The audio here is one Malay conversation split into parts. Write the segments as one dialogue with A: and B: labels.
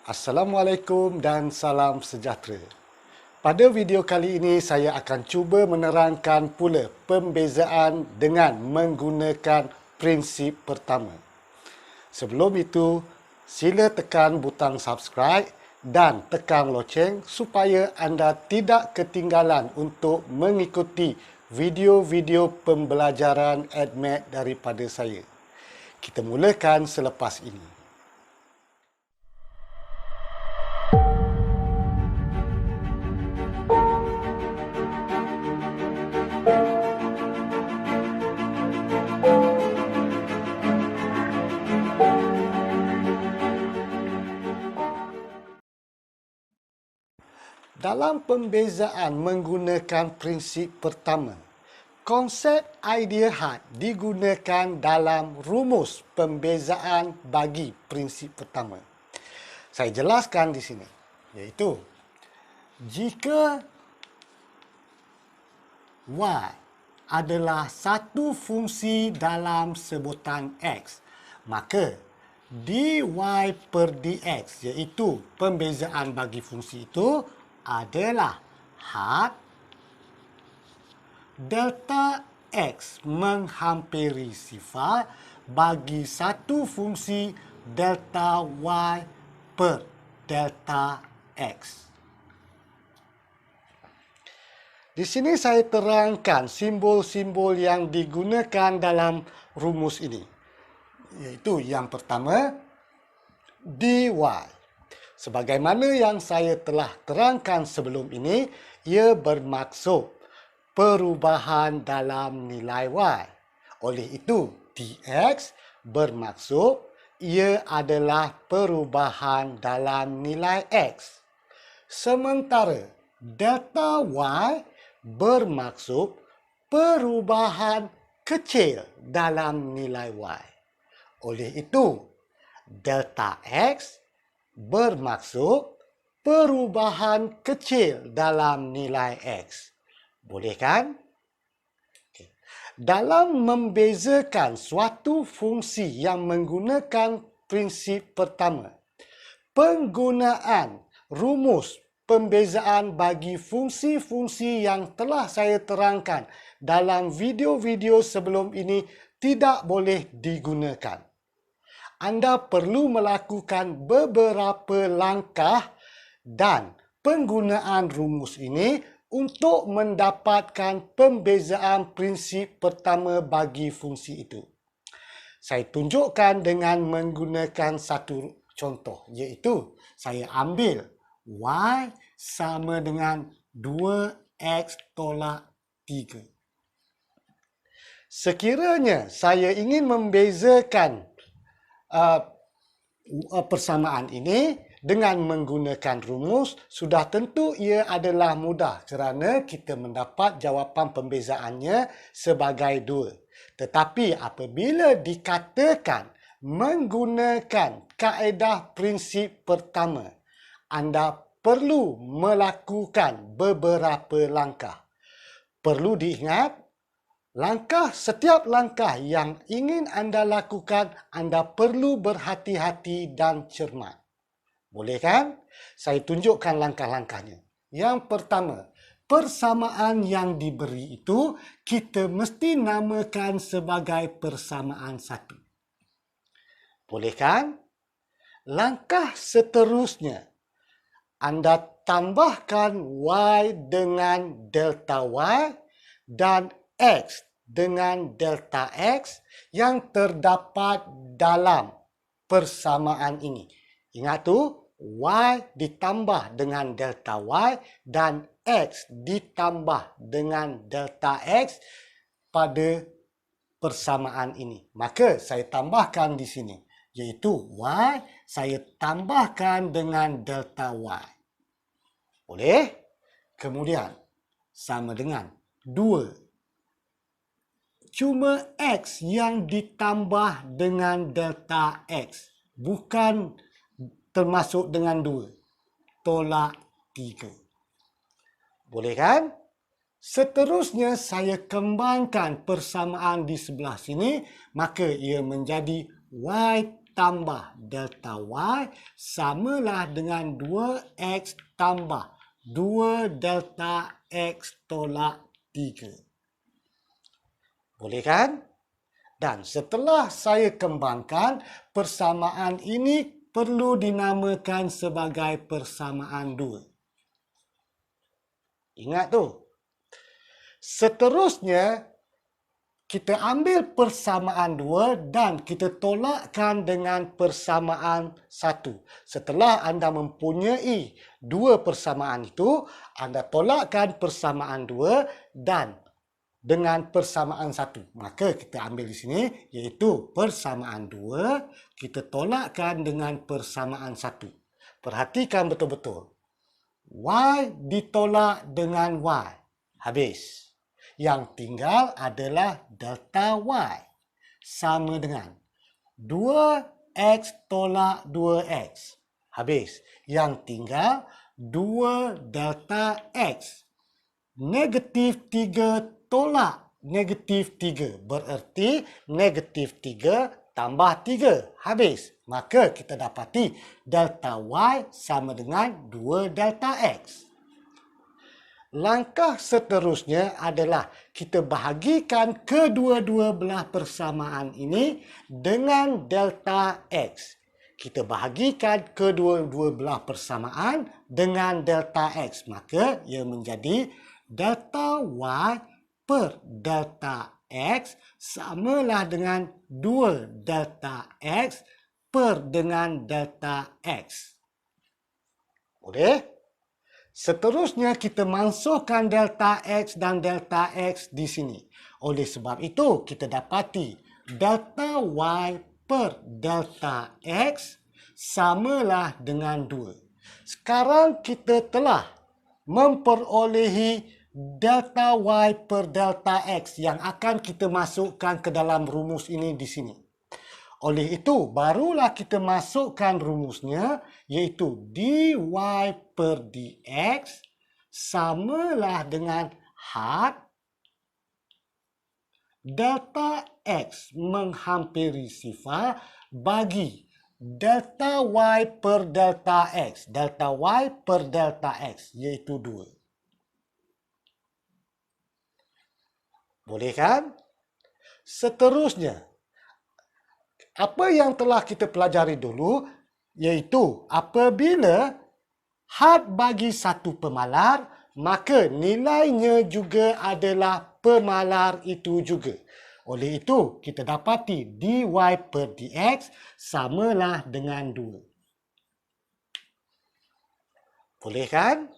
A: Assalamualaikum dan salam sejahtera. Pada video kali ini saya akan cuba menerangkan pula pembezaan dengan menggunakan prinsip pertama. Sebelum itu, sila tekan butang subscribe dan tekan loceng supaya anda tidak ketinggalan untuk mengikuti video-video pembelajaran AdMath daripada saya. Kita mulakan selepas ini. Dalam pembezaan menggunakan prinsip pertama, konsep idea had digunakan dalam rumus pembezaan bagi prinsip pertama. Saya jelaskan di sini, iaitu jika y adalah satu fungsi dalam sebutan x, maka dy per dx, iaitu pembezaan bagi fungsi itu, adalah had delta x menghampiri sifar bagi satu fungsi delta y per delta x. Di sini saya terangkan simbol-simbol yang digunakan dalam rumus ini. Iaitu yang pertama, dy. Sebagaimana yang saya telah terangkan sebelum ini, ia bermaksud perubahan dalam nilai y. Oleh itu, dx bermaksud ia adalah perubahan dalam nilai x. Sementara delta y bermaksud perubahan kecil dalam nilai y. Oleh itu, delta x bermaksud perubahan kecil dalam nilai x. Boleh kan? Dalam membezakan suatu fungsi yang menggunakan prinsip pertama, penggunaan rumus pembezaan bagi fungsi-fungsi yang telah saya terangkan dalam video-video sebelum ini tidak boleh digunakan. Anda perlu melakukan beberapa langkah dan penggunaan rumus ini untuk mendapatkan pembezaan prinsip pertama bagi fungsi itu. Saya tunjukkan dengan menggunakan satu contoh, iaitu saya ambil y sama dengan 2x tolak 3. Sekiranya saya ingin membezakan persamaan ini dengan menggunakan rumus, sudah tentu ia adalah mudah kerana kita mendapat jawapan pembezaannya sebagai 2. Tetapi apabila dikatakan menggunakan kaedah prinsip pertama, anda perlu melakukan beberapa langkah. Perlu diingat, setiap langkah yang ingin anda lakukan, anda perlu berhati-hati dan cermat. Boleh kan? Saya tunjukkan langkah-langkahnya. Yang pertama, persamaan yang diberi itu kita mesti namakan sebagai persamaan satu. Boleh kan? Langkah seterusnya, anda tambahkan y dengan delta y dan x dengan delta x yang terdapat dalam persamaan ini. Ingat tu, y ditambah dengan delta y dan x ditambah dengan delta x pada persamaan ini. Maka saya tambahkan di sini, iaitu y saya tambahkan dengan delta y. Boleh? Kemudian, sama dengan 2. Cuma x yang ditambah dengan delta x, bukan termasuk dengan 2. Tolak 3. Boleh kan? Seterusnya saya kembangkan persamaan di sebelah sini, maka ia menjadi y tambah delta Y samalah dengan 2X tambah 2 delta X tolak 3. Boleh kan? Dan setelah saya kembangkan, persamaan ini perlu dinamakan sebagai persamaan 2. Ingat tu. Seterusnya, kita ambil persamaan 2 dan kita tolakkan dengan persamaan 1. Setelah anda mempunyai dua persamaan itu, anda tolakkan persamaan 2 dan dengan persamaan 1. Maka kita ambil di sini, iaitu persamaan 2, kita tolakkan dengan persamaan 1. Perhatikan betul-betul. Y ditolak dengan Y. Habis. Yang tinggal adalah delta Y. Sama dengan 2X tolak 2X. Habis. Yang tinggal 2 delta X. Negatif 3 tolak negatif 3. Bererti negatif 3 tambah 3. Habis. Maka kita dapati delta Y sama dengan 2 delta X. Langkah seterusnya adalah kita bahagikan kedua-dua belah persamaan ini dengan delta X. Kita bahagikan kedua-dua belah persamaan dengan delta X. Maka ia menjadi delta Y per delta X samalah dengan 2 delta X per dengan delta X. Boleh? Seterusnya kita masukkan delta X dan delta X di sini. Oleh sebab itu kita dapati delta Y per delta X samalah dengan 2. Sekarang kita telah memperolehi delta Y per delta X yang akan kita masukkan ke dalam rumus ini di sini. Oleh itu, barulah kita masukkan rumusnya, iaitu dy per dx samalah dengan had delta x menghampiri sifar bagi delta y per delta x. Delta y per delta x, iaitu 2. Boleh kan? Seterusnya, apa yang telah kita pelajari dulu, iaitu apabila had bagi satu pemalar, maka nilainya juga adalah pemalar itu juga. Oleh itu, kita dapati dy per dx samalah dengan 2. Boleh kan?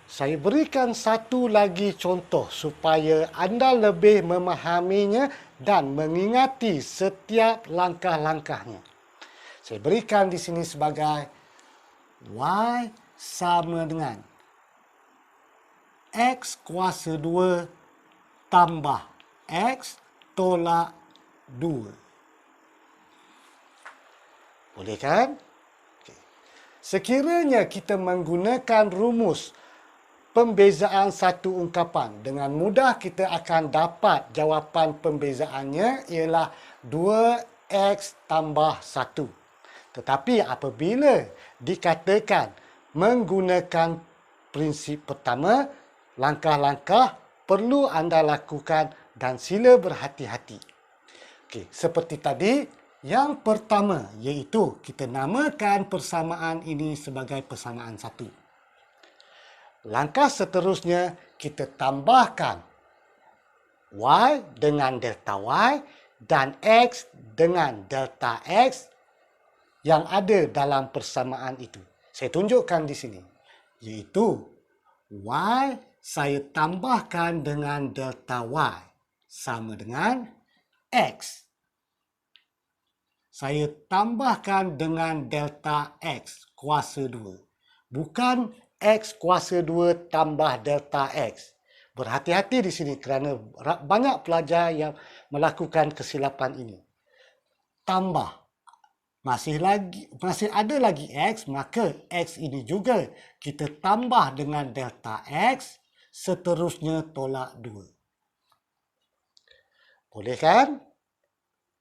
A: Saya berikan satu lagi contoh supaya anda lebih memahaminya dan mengingati setiap langkah-langkahnya. Saya berikan di sini sebagai y sama dengan x kuasa 2 tambah x tolak 2. Boleh kan? Sekiranya kita menggunakan rumus pembezaan satu ungkapan, dengan mudah kita akan dapat jawapan pembezaannya ialah 2x tambah 1. Tetapi apabila dikatakan menggunakan prinsip pertama, langkah-langkah perlu anda lakukan dan sila berhati-hati. Okey, seperti tadi, yang pertama iaitu kita namakan persamaan ini sebagai persamaan 1. Langkah seterusnya, kita tambahkan y dengan delta y dan x dengan delta x yang ada dalam persamaan itu. Saya tunjukkan di sini, iaitu y saya tambahkan dengan delta y sama dengan x. Saya tambahkan dengan delta x kuasa 2. Bukan x kuasa 2 tambah delta x. Berhati-hati di sini kerana banyak pelajar yang melakukan kesilapan ini. Tambah. Masih ada lagi x, maka x ini juga kita tambah dengan delta x, seterusnya tolak 2. Boleh kan?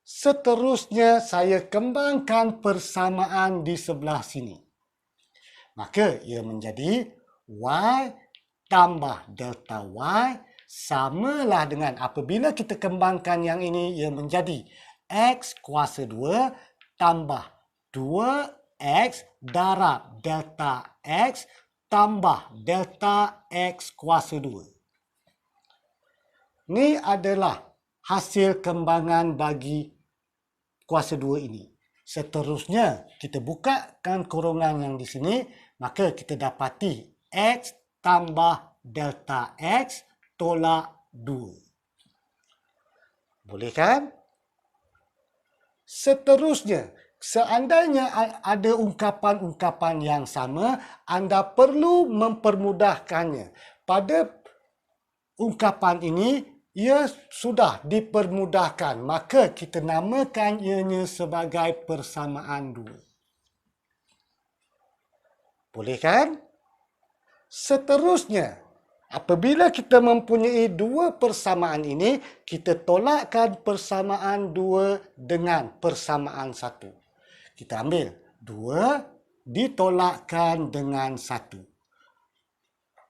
A: Seterusnya saya kembangkan persamaan di sebelah sini. Maka ia menjadi Y tambah delta Y samalah dengan apabila kita kembangkan yang ini, ia menjadi X kuasa 2 tambah 2X darab delta X tambah delta X kuasa 2. Ini adalah hasil kembangan bagi kuasa 2 ini. Seterusnya, kita bukakan kurungan yang di sini, maka kita dapati X tambah delta X tolak 2. Boleh kan? Seterusnya, seandainya ada ungkapan-ungkapan yang sama, anda perlu mempermudahkannya. Pada ungkapan ini, ia sudah dipermudahkan, maka kita namakan ianya sebagai persamaan 2. Boleh kan? Seterusnya, apabila kita mempunyai dua persamaan ini, kita tolakkan persamaan 2 dengan persamaan 1. Kita ambil 2 ditolakkan dengan 1.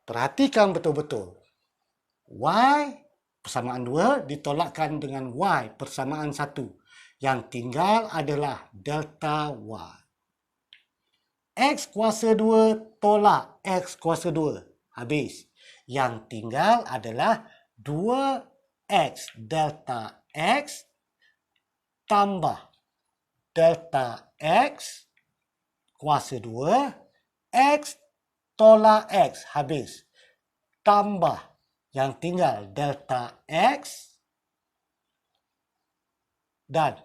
A: Perhatikan betul-betul. Y persamaan 2 ditolakkan dengan Y persamaan 1. Yang tinggal adalah delta Y. X kuasa 2 tolak X kuasa 2. Habis. Yang tinggal adalah 2X delta X tambah delta X kuasa 2. X tolak X. Habis. Tambah yang tinggal delta X dan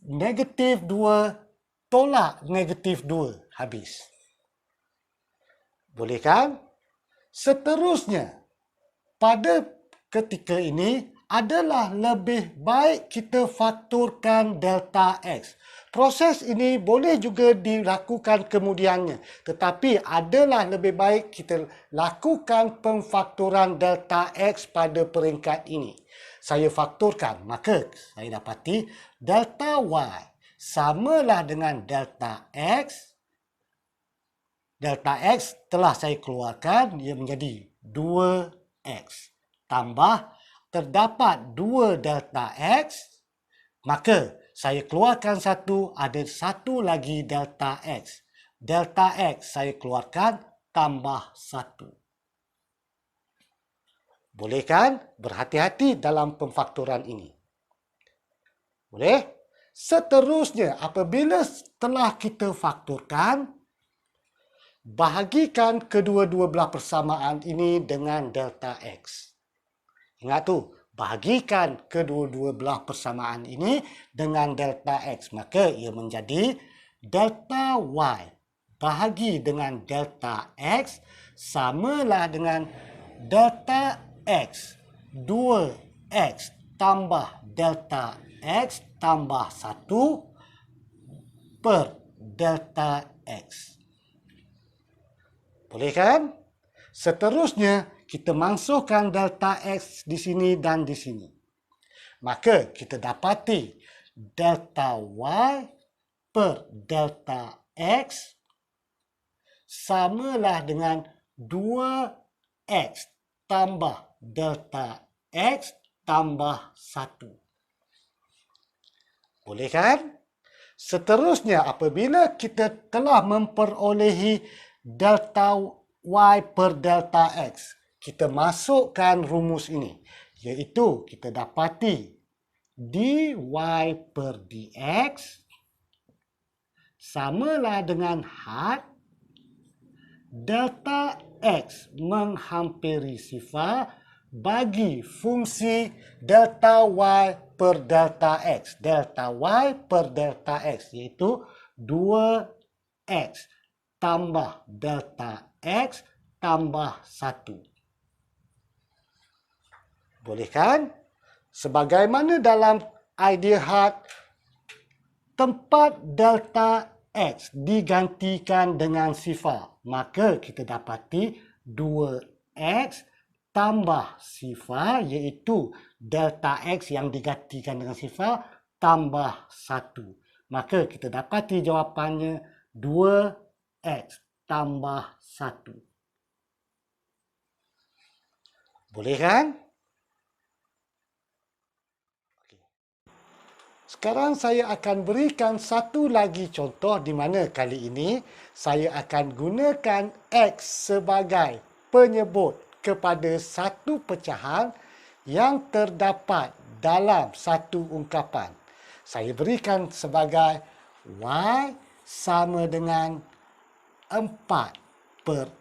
A: negatif 2 tolak negatif 2. Habis. Boleh kan? Seterusnya, pada ketika ini adalah lebih baik kita fakturkan delta X. Proses ini boleh juga dilakukan kemudiannya. Tetapi adalah lebih baik kita lakukan pemfakturan delta X pada peringkat ini. Saya fakturkan, maka saya dapati delta Y samalah dengan delta X. Delta X telah saya keluarkan, ia menjadi 2X. Tambah, terdapat 2 delta X, maka saya keluarkan 1, ada 1 lagi delta X. Delta X saya keluarkan, tambah 1. Boleh kan? Berhati-hati dalam pemfakturan ini. Boleh? Seterusnya, apabila telah kita fakturkan, bahagikan kedua-dua belah persamaan ini dengan delta X. Ingat tu, bahagikan kedua-dua belah persamaan ini dengan delta X. Maka ia menjadi delta Y bahagi dengan delta X samalah dengan delta X 2X tambah delta X tambah 1 per delta X. Boleh kan? Seterusnya, kita masukkan delta X di sini dan di sini. Maka, kita dapati delta Y per delta X samalah dengan 2X tambah delta X tambah 1. Boleh kan? Seterusnya, apabila kita telah memperolehi delta Y per delta X, kita masukkan rumus ini, iaitu kita dapati dy per dx samalah dengan had delta X menghampiri sifar bagi fungsi delta Y per delta X. Delta Y per delta X, iaitu 2X tambah delta X tambah 1. Boleh kan? Sebagaimana dalam idea had, tempat delta X digantikan dengan sifar. Maka kita dapati 2X tambah sifar, iaitu delta X yang digantikan dengan sifar tambah 1. Maka kita dapati jawapannya 2X tambah 1. Boleh kan? Sekarang saya akan berikan satu lagi contoh di mana kali ini saya akan gunakan X sebagai penyebut kepada satu pecahan yang terdapat dalam satu ungkapan. Saya berikan sebagai Y sama dengan 4 per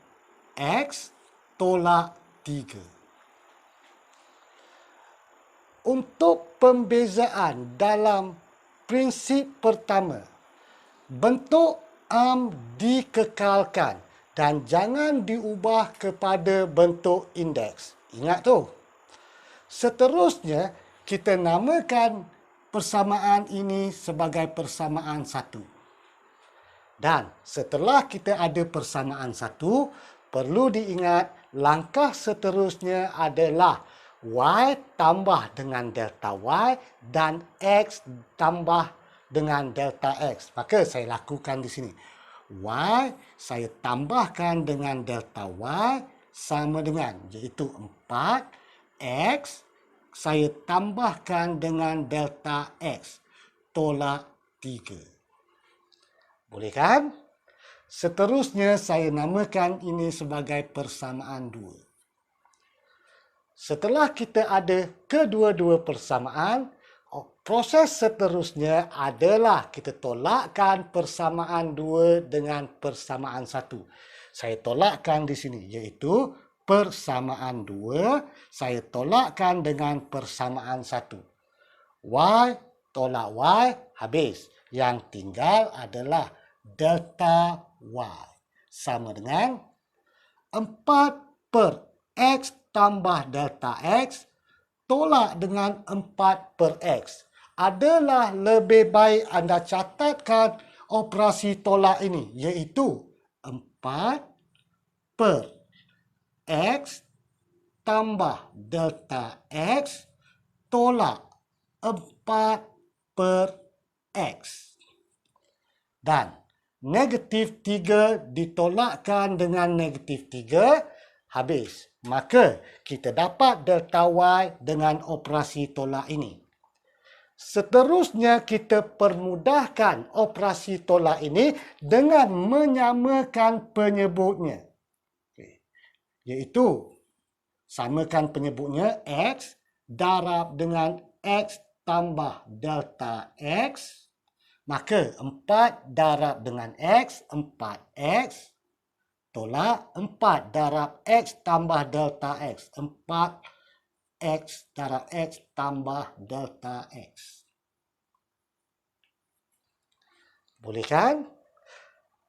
A: X tolak 3. Untuk pembezaan dalam prinsip pertama, bentuk am dikekalkan dan jangan diubah kepada bentuk indeks. Ingat tu. Seterusnya, kita namakan persamaan ini sebagai persamaan 1. Dan setelah kita ada persamaan 1, perlu diingat langkah seterusnya adalah Y tambah dengan delta Y dan X tambah dengan delta X. Maka saya lakukan di sini. Y saya tambahkan dengan delta Y sama dengan, iaitu 4. X saya tambahkan dengan delta X tolak 3. Boleh kan? Seterusnya saya namakan ini sebagai persamaan 2. Setelah kita ada kedua-dua persamaan, proses seterusnya adalah kita tolakkan persamaan 2 dengan persamaan 1. Saya tolakkan di sini, iaitu persamaan 2, saya tolakkan dengan persamaan 1. Y tolak Y, habis. Yang tinggal adalah delta Y. Sama dengan 4 per X tambah delta X tolak dengan 4 per X. Adalah lebih baik anda catatkan operasi tolak ini, iaitu 4 per X tambah delta X tolak 4 per X. Dan negatif 3 ditolakkan dengan negatif 3, habis. Maka kita dapat delta Y dengan operasi tolak ini. Seterusnya kita permudahkan operasi tolak ini dengan menyamakan penyebutnya. Iaitu samakan penyebutnya X darab dengan X tambah delta X. Maka 4 darab dengan X, 4X. Tolak 4 darab X tambah delta X. 4X darab X tambah delta X. Boleh kan?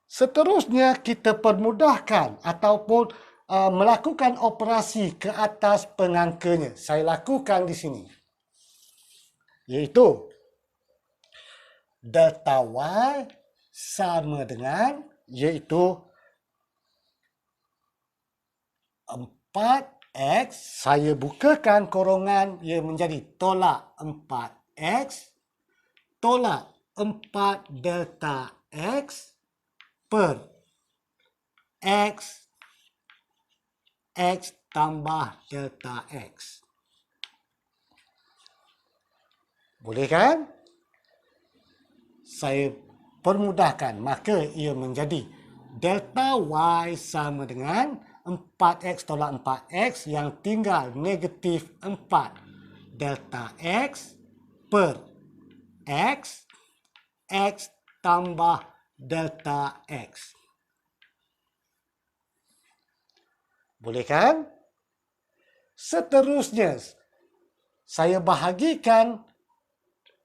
A: Seterusnya kita permudahkan ataupun melakukan operasi ke atas pengangkanya. Saya lakukan di sini. Iaitu delta Y sama dengan, iaitu 4X, saya bukakan korongan, ia menjadi tolak 4X, tolak 4 delta X per X, X tambah delta X. Boleh kan? Saya permudahkan, maka ia menjadi delta Y sama dengan 4X tolak 4X yang tinggal negatif 4 delta X per X, X tambah delta X. Boleh kan? Seterusnya, saya bahagikan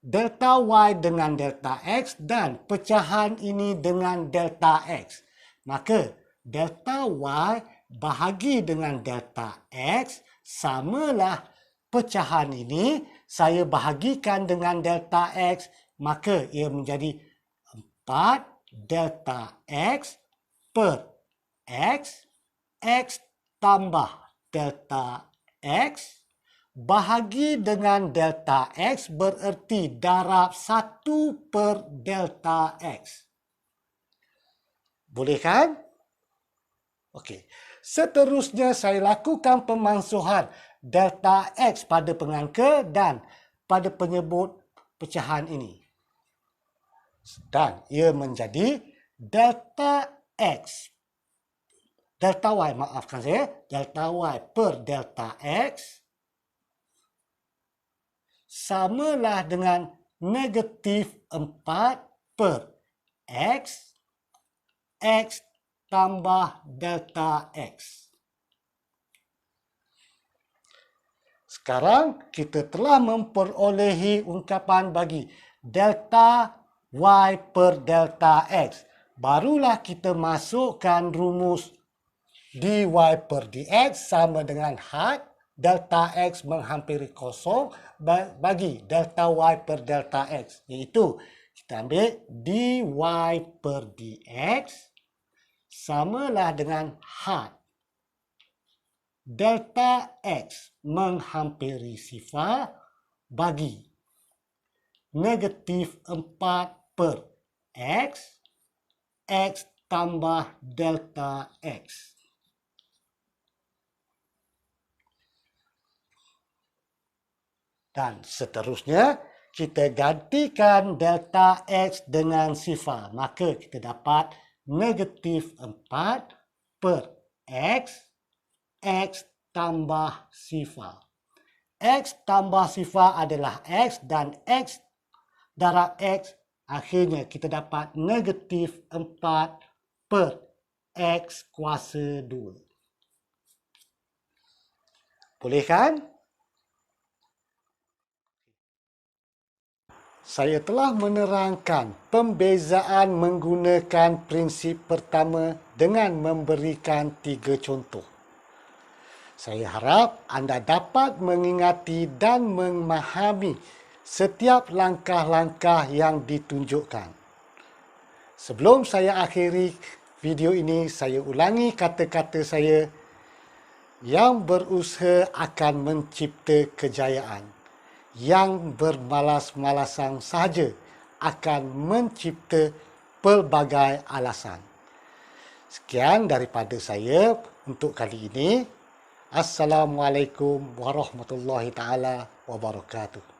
A: delta Y dengan delta X dan pecahan ini dengan delta X. Maka delta Y bahagi dengan delta X samalah pecahan ini saya bahagikan dengan delta X, maka ia menjadi 4 delta X per X, X tambah delta X bahagi dengan delta X bererti darab 1 per delta X. Boleh kan? Okey. Seterusnya saya lakukan pemansuhan delta X pada pengangka dan pada penyebut pecahan ini. Dan ia menjadi delta X. Delta Y, maafkan saya. Delta Y per delta X samalah dengan negatif 4 per X, X tambah delta X. Sekarang kita telah memperolehi ungkapan bagi delta Y per delta X. Barulah kita masukkan rumus dy per dx sama dengan had delta X menghampiri kosong bagi delta Y per delta X. Iaitu kita ambil dy per dx samalah dengan had delta X menghampiri sifar bagi negatif 4 per X, X tambah delta X. Dan seterusnya, kita gantikan delta X dengan sifar. Maka kita dapat negatif 4 per X, X tambah sifar. X tambah sifar adalah X dan X darab X. Akhirnya kita dapat negatif 4 per X kuasa 2. Boleh kan? Saya telah menerangkan pembezaan menggunakan prinsip pertama dengan memberikan 3 contoh. Saya harap anda dapat mengingati dan memahami setiap langkah-langkah yang ditunjukkan. Sebelum saya akhiri video ini, saya ulangi kata-kata saya. Yang berusaha akan mencipta kejayaan. Yang bermalas-malasan sahaja akan mencipta pelbagai alasan. Sekian daripada saya untuk kali ini. Assalamualaikum warahmatullahi taala wabarakatuh.